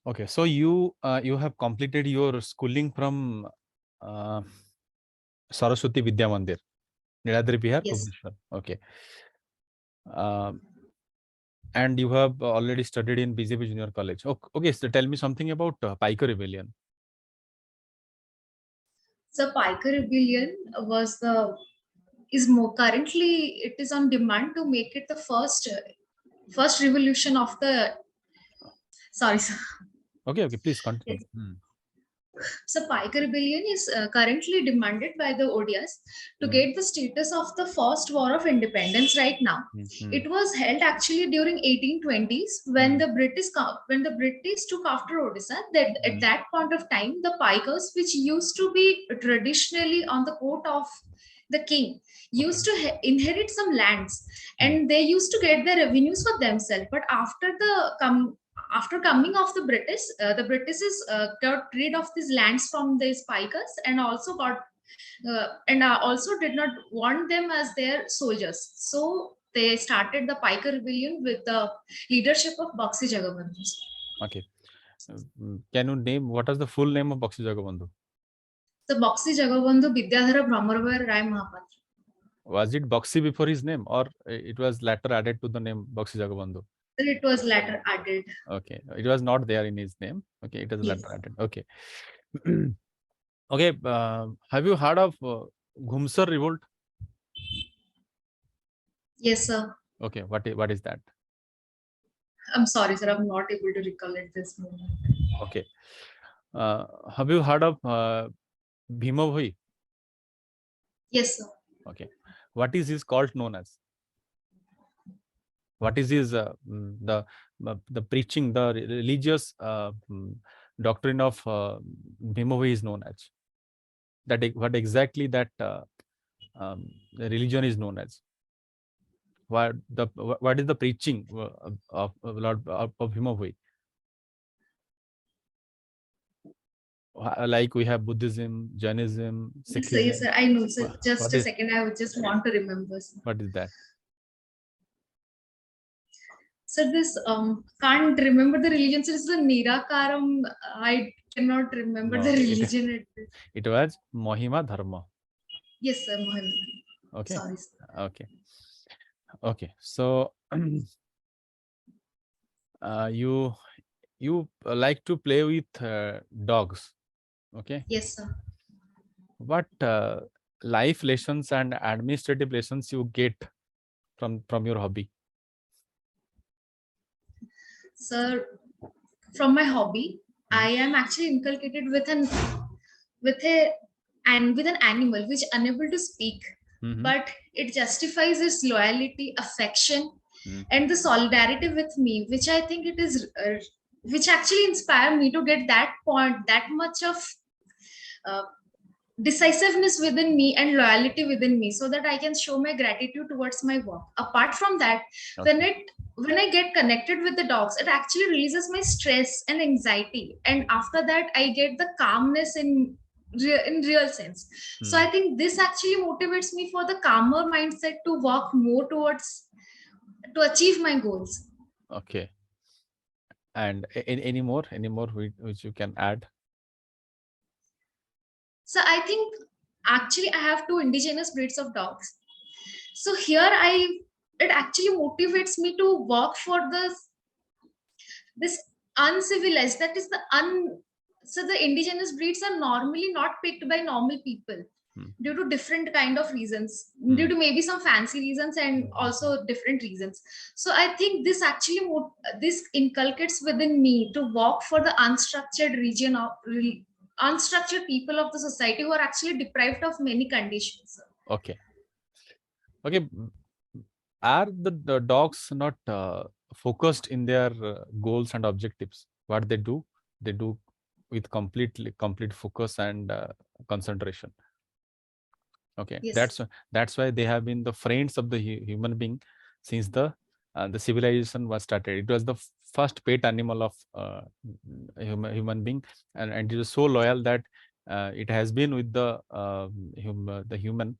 Okay, so you have completed your schooling from Saraswati Vidya Mandir, Niladri Bihar, Yes. Bhubaneswar. Okay. And you have already studied in BJP Junior College. Okay, so tell me something about Piker Rebellion. So Piker Rebellion was the is more currently it is on demand to make it the first revolution of the sorry sir. Okay, please continue. Yes. So Piker Rebellion is currently demanded by the Odias to Hmm. get the status of the first war of independence right now. Hmm. It was held actually during 1820s when Hmm. the British took after Odisha. That at Hmm. that point of time, the Pikers, which used to be traditionally on the court of the king, Okay. used to inherit some lands, Hmm. and they used to get their revenues for themselves. But after coming of the British got rid of these lands from these Pikers and also also did not want them as their soldiers. So they started the Piker Rebellion with the leadership of Baxi Jagabandhu. Okay. Can you name what is the full name of Bakshi Jagabandhu? The Baxi Jagabandhu Vidyadhara Brahmarvar Rai Mahapatra. Was it Bakshi before his name, or it was later added to the name Bakshi Jagabandhu? It was later added. Okay, it was not there in his name. Okay, it is Yes. later added. Okay. Okay, have you heard of Ghumsar revolt? Yes, sir. Okay, what is that? I'm sorry, sir. I'm not able to recall at this moment. Okay, have you heard of Bhima Bhoi? Yes, sir. Okay, what is his cult known as? What is his the preaching, the religious doctrine of Bhima Bhoi is known as? That what exactly that the religion is known as? What is the preaching of Lord of Bhima Bhoi? Like we have Buddhism, Jainism, Yes, sir. Yes, Sikhism. sir. I know, sir. Just What a is second. I would just want to remember, sir. what is that? So this can't remember the religion. So it's the Nirakaram. I cannot remember the No, religion. it was Mahima Dharma. Yes, sir. Mohan. Okay, Sorry, sir. okay, okay. So you like to play with dogs. Okay, Yes, sir. what life lessons and administrative lessons you get from your hobby? Sir, from my hobby, Hmm. I am actually inculcated with a and with an animal which unable to speak, Mm-hmm. but it justifies its loyalty, affection, Hmm. and the solidarity with me, which I think it is which actually inspire me to get that point, that much of uh, decisiveness within me and loyalty within me, so that I can show my gratitude towards my work. Apart from that, when Okay. it when I get connected with the dogs, it actually releases my stress and anxiety, and after that I get the calmness in real sense. So Hmm. I think this actually motivates me for the calmer mindset to work more towards to achieve my goals. Okay. And any more which you can add? So I think actually I have two indigenous breeds of dogs. So here it actually motivates me to work for this uncivilized, that is the so the indigenous breeds are normally not picked by normal people Hmm. due to different kind of reasons, due Hmm. to maybe some fancy reasons and also different reasons. So I think this actually this inculcates within me to work for the unstructured region of unstructured people of the society who are actually deprived of many conditions. Okay. Okay. Are the dogs not focused in their goals and objectives? What they do with complete focus and concentration. Okay, Yes. that's why they have been the friends of the human being since the civilization was started. It was the first pet animal of human being, and it is so loyal that it has been with the human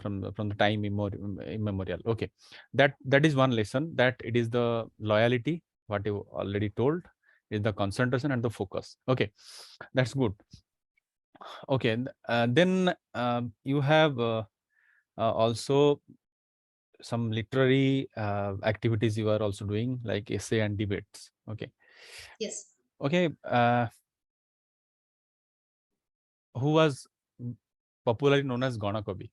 from the time immemorial. Okay, that is one lesson, that it is the loyalty what you already told, is the concentration and the focus. Okay, that's good. Okay, then you have also some literary activities you are also doing, like essay and debates. Okay. Yes. Okay. Who was popularly known as Gana Kavi?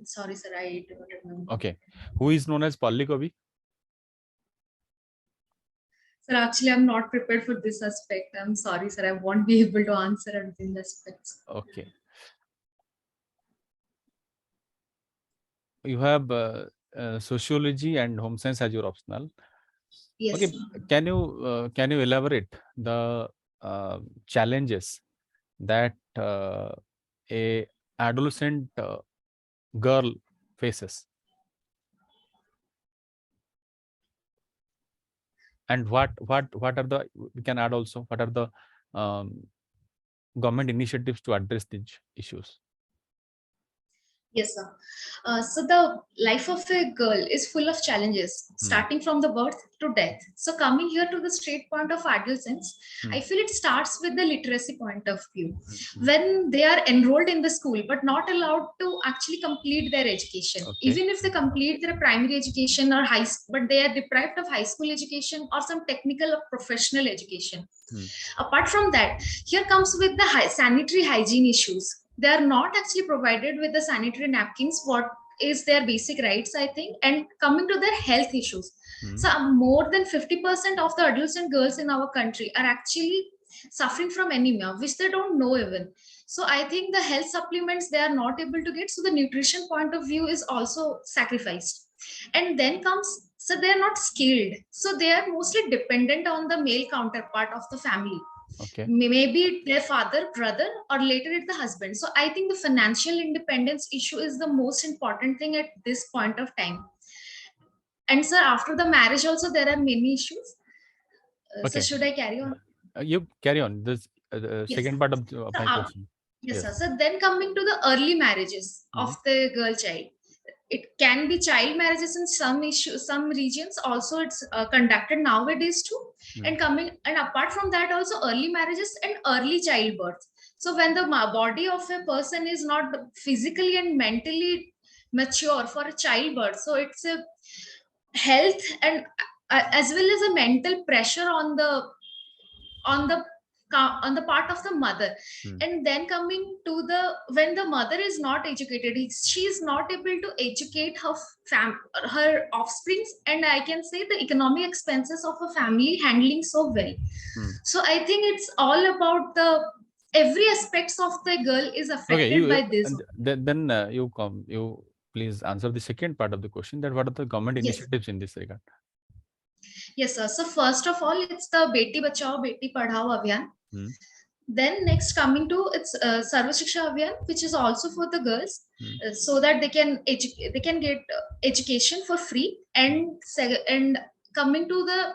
Sorry, sir, I don't remember. Okay. Who is known as Palli Kavi? Sir, actually, I'm not prepared for this aspect. I'm sorry, sir. I won't be able to answer on these aspects. Okay. You have sociology and home science as your optional. Yes. Okay. Can you elaborate the challenges that a adolescent girl faces, and what are the, we can add also, what are the um, government initiatives to address these issues? Yes, sir. So the life of a girl is full of challenges, starting from the birth to death. So coming here to the straight point of adolescence, I feel it starts with the literacy point of view. When they are enrolled in the school, but not allowed to actually complete their education. Okay. Even if they complete their primary education or high school, but they are deprived of high school education or some technical or professional education. Apart from that, here comes with the sanitary hygiene issues. They are not actually provided with the sanitary napkins, what is their basic rights, I think. And coming to their health issues, so more than 50% of the adults and girls in our country are actually suffering from anemia, which they don't know even. So I think the health supplements they are not able to get, so the nutrition point of view is also sacrificed. And then comes, so they are not skilled, so they are mostly dependent on the male counterpart of the family. Okay. Maybe their father, brother, or later it's the husband. So I think the financial independence issue is the most important thing at this point of time. And sir, after the marriage also there are many issues. So Okay. should I carry on? You carry on. This Yes. second part of So, my question. yes, Yes. sir. So then coming to the early marriages of the girl child, it can be child marriages in some some regions. Also, it's conducted nowadays too. And coming, and apart from that, also early marriages and early childbirth. So when the body of a person is not physically and mentally mature for a childbirth, so it's a health and as well as a mental pressure on the on the on the part of the mother. And then coming to the, when the mother is not educated, she is not able to educate her her offsprings, and I can say the economic expenses of a family handling so well. So I think it's all about the every aspects of the girl is Okay. affected by this. Then you please answer the second part of the question, that what are the government Yes. initiatives in this regard? Yes, sir. So first of all, it's the Beti Bachao Beti Padhao Abhiyan. Then next coming to it's Sarva Shiksha Abhiyan, which is also for the girls, so that they can they can get education for free. And coming to the,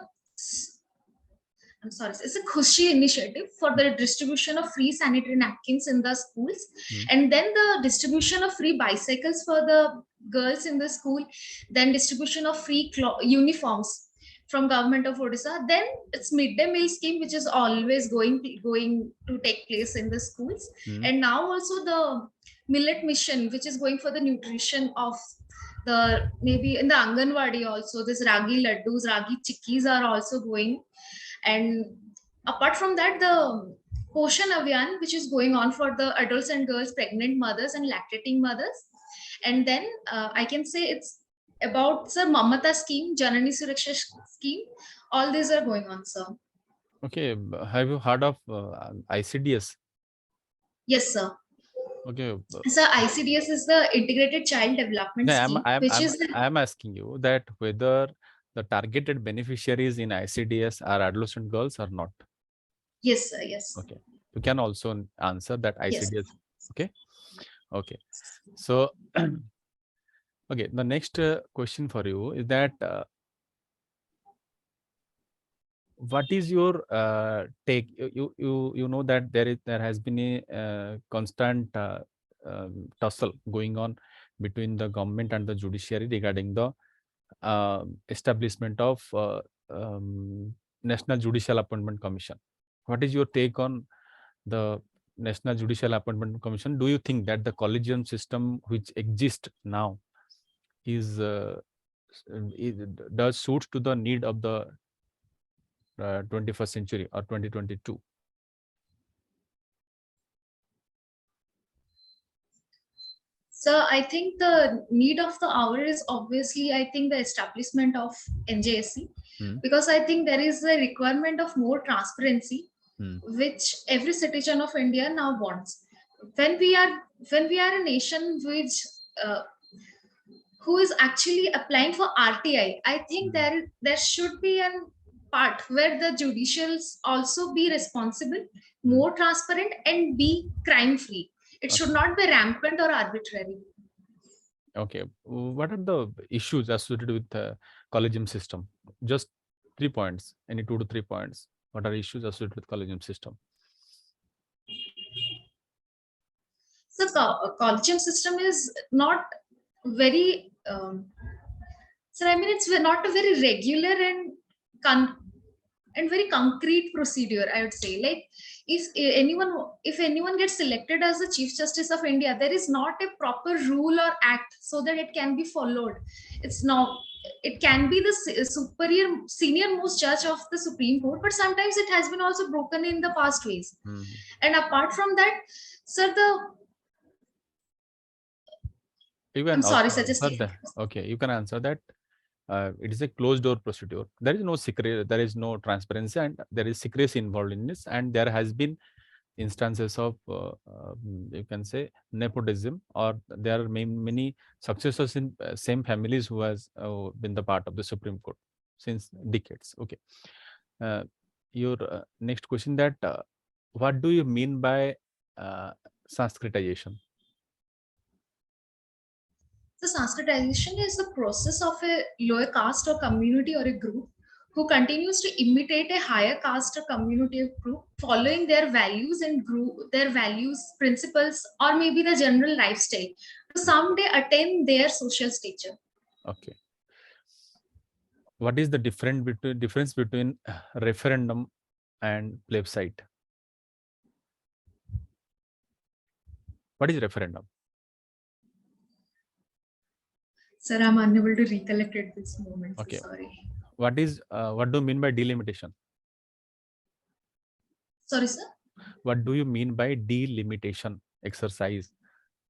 I'm sorry, it's a Khushi initiative for the distribution of free sanitary napkins in the schools, and then the distribution of free bicycles for the girls in the school, then distribution of free uniforms from government of Odisha. Then it's midday meal scheme, which is always going to take place in the schools. And now also the millet mission, which is going for the nutrition of the, maybe in the Anganwadi also, this ragi laddus, ragi chikkis are also going. And apart from that, the Poshan Abhiyan, which is going on for the adults and girls, pregnant mothers and lactating mothers. And then I can say it's about sir Mamata scheme, Janani Suraksha scheme. All these are going on, sir. Okay. Have you heard of ICDS? Yes, sir. Okay. So ICDS is the Integrated Child Development Scheme, which is I'm asking you that whether the targeted beneficiaries in ICDS are adolescent girls or not. Yes, sir. Yes. Okay. You can also answer that ICDS. Yes. Okay. Okay. So, okay. The next question for you is that what is your take? You know that there has been a constant tussle going on between the government and the judiciary regarding the establishment of National Judicial Appointment Commission. What is your take on the National Judicial Appointment Commission? Do you think that the collegium system which exists now is does suit to the need of the 21st century or 2022? So I think the need of the hour is obviously, I think, the establishment of NJSC, because I think there is a requirement of more transparency, which every citizen of India now wants. When we are a nation which who is actually applying for RTI, I think there should be a part where the judicials also be responsible, more transparent, and be crime free. It should not be rampant or arbitrary. Okay, what are the issues associated with the collegium system? Just 3 points, any 2 to 3 points. What are issues associated with collegium system? So the collegium system is not very, so I mean, it's not a very regular and very concrete procedure, I would say. Like, if anyone gets selected as the Chief Justice of India, there is not a proper rule or act so that it can be followed. It can be the senior most judge of the Supreme Court, but sometimes it has been also broken in the past ways. And apart from that, sir, I'm sorry, sir, just okay, you can answer that. It is a closed door procedure. There is no secret, there is no transparency, and there is secrecy involved in this. And there has been instances of, you can say, nepotism, or there are many successors in same families who has been the part of the Supreme Court since decades. Okay. Your next question, that what do you mean by Sanskritization? So Sanskritization is the process of a lower caste or community or a group who continues to imitate a higher caste or community group, following their values and their values, principles, or maybe the general lifestyle to someday attain their social stature. Okay. What is the difference between referendum and plebiscite? What is referendum? Sir, I'm unable to recollect at this moment. Okay. So sorry. What do you mean by delimitation? Sorry, sir? What do you mean by delimitation exercise?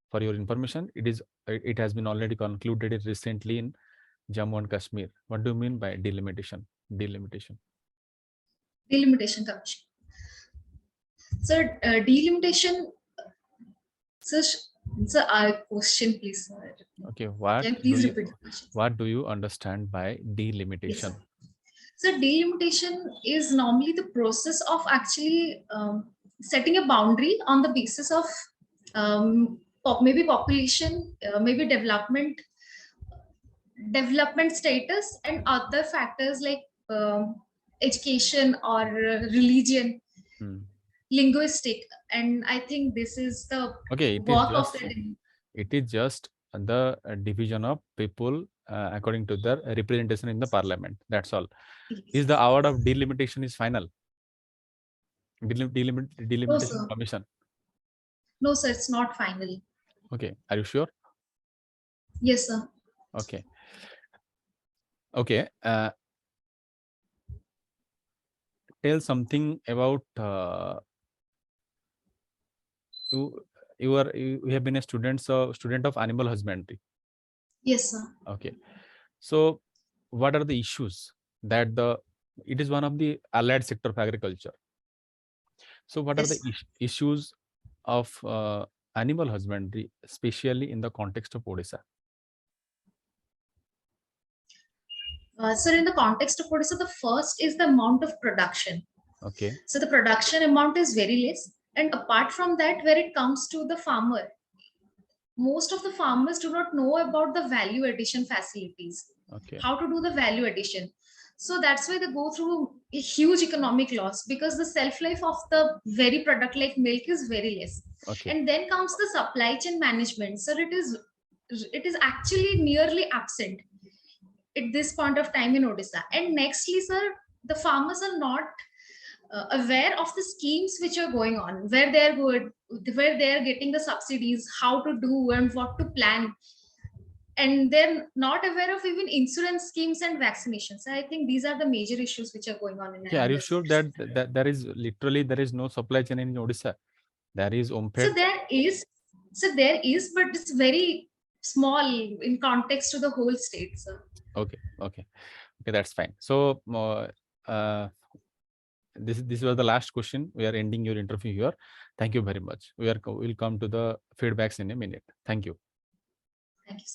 For your information, it has been already concluded recently in Jammu and Kashmir. What do you mean by delimitation? Delimitation commission. Sir, delimitation. Sir, question, please, sir. Okay, what do you understand by delimitation? Yes, so delimitation is normally the process of actually setting a boundary on the basis of maybe population, maybe development status, and other factors like education or religion, linguistic. And I think this is the work of the. It is just the division of people according to their representation in the parliament. That's all. Yes. Is the award of delimitation is final? Delimitation No, commission? No, sir, it's not final. Okay, are you sure? Yes, sir. Okay. Okay. Tell something about you have been a student of animal husbandry. Yes, sir. Okay. So what are the issues that it is one of the allied sector of agriculture. So what are the issues of animal husbandry, especially in the context of Odisha? Sir, in the context of Odisha, the first is the amount of production. Okay. So the production amount is very less. And apart from that, where it comes to the farmer, most of the farmers do not know about the value addition facilities. Okay. How to do the value addition. So that's why they go through a huge economic loss, because the shelf life of the very product like milk is very less. Okay. And then comes the supply chain management. So it is it is actually nearly absent at this point of time in Odisha. And nextly, sir, the farmers are not aware of the schemes which are going on, where they are good, where they are getting the subsidies, how to do and what to plan, and they're not aware of even insurance schemes and vaccinations. I think these are the major issues which are going on Yeah, are in you this. sure that there is literally there is no supply chain in Odisha? There is So Omphed. there is, but it's very small in context to the whole state, sir. Okay, that's fine. So this was the last question. We are ending your interview here. Thank you very much. We'll come to the feedbacks in a minute. Thank you. Thank you, sir.